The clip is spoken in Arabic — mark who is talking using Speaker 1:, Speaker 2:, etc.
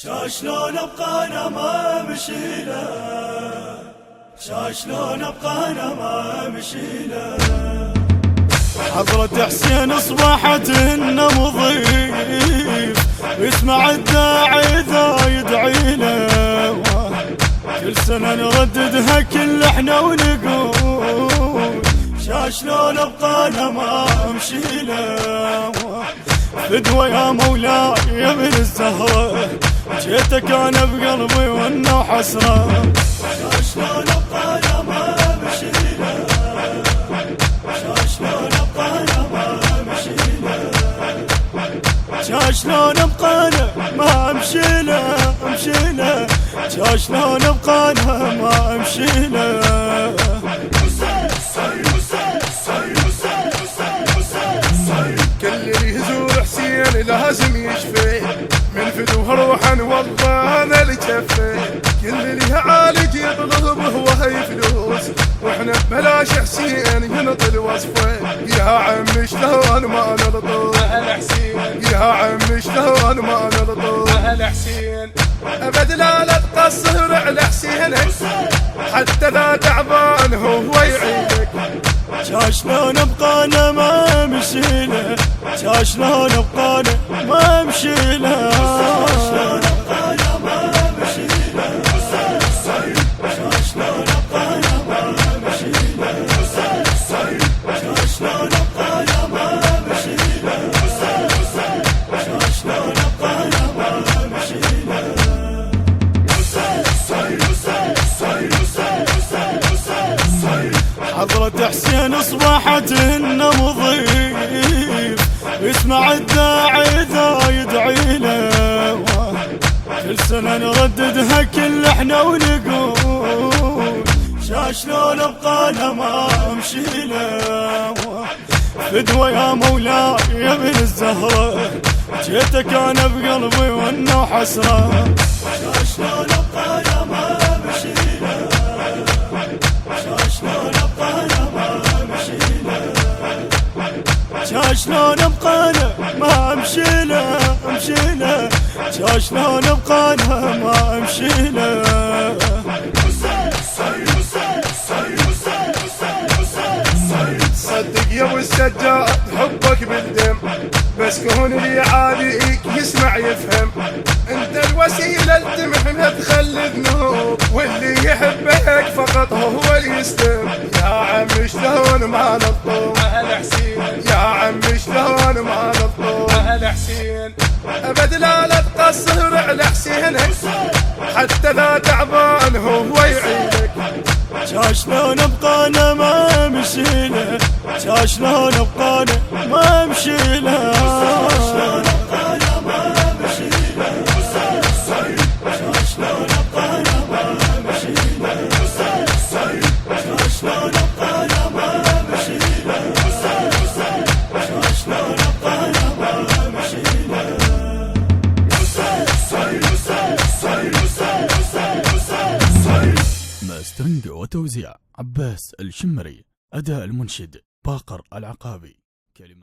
Speaker 1: شاشلون ابقى انا ما مشيله، شاشلون ابقى انا ما مشيله. حضرة حسين اصبحت انه مضيف، يسمع الداعي ذا يدعي له. كل سنة نرددها كل احنا ونقول شاشلون ابقى انا ما مشيله. فدوى يا مولاي يا ابن الزهرة، جيتك انا بقلبي وانه حسرة. شاشلون ابقى انا ما مشيله، شاشلون ابقى انا ما مشيله، شاشلون ابقى انا ما مشيله مشيله، شاشلون ابقى انا ما مشيله.
Speaker 2: كل اللي يزور حسين لازم يشفي، من فدوه روحا والله انا اللي كفي. كل اللي يعالج يطلبه وهي فلوس، واحنا ببلاش حسين ينطل وصفه. يا عم شلون ما نرضى اهل حسين، يا عم شلون ما نرضى اهل حسين. ابد لا تقصر على حسين، حتى لا تعبان هو يعينك.
Speaker 1: شاشلون ابقى انا ما مشيله، شاشلون ابقى انا ما مشيله، شاشلون ابقى انا ما مشيله، شاشلون ابقى انا ما مشيله، شاشلون ابقى انا ما مشيله، شاشلون ابقى انا ما مشيله. حضرة حسين اصبحت انه مضيف، يسمع الداعي ذا يدعي له. كل سنة نرددها كل احنا ونقول شاشلون ابقى انا ما مشيله. فدوى يا مولاي يا ابن الزهرة، جيتك انا بقلبي وانه حسرة. شاشلون ابقى انا ما مشيله، شاشلون ابقى انا ما مشيله، شاشلون ابقى انا ما مشيله مشيله، شاشلون ابقى انا ما مشيله.
Speaker 2: صدق يا ابو السجاد حبك بالدم، بس كون اللي يعاديك يسمع يفهم. انت الوسيله التمحمها تخلي ذنوب، واللي يحبك فقط هو اللي يستم. يا عم شلون ما نطوم اهل حسين، يا عم شلون ما نطوم اهل حسين. ابد لا تقصر على حسين، حتى لا تعبان هو يعينك.
Speaker 1: شاشلون ابقى انا ما مشيله، شاشلون ابقى انا ما مشيله، شاشلون ابقى انا ما مشيله، شاشلون ابقى انا ما مشيله، شاشلون ابقى انا ما مشيله، شاشلون ابقى انا ما مشيله.
Speaker 3: ماسترنج وتوزيع عباس الشمري، أداء المنشد باقر العقابي، كلمات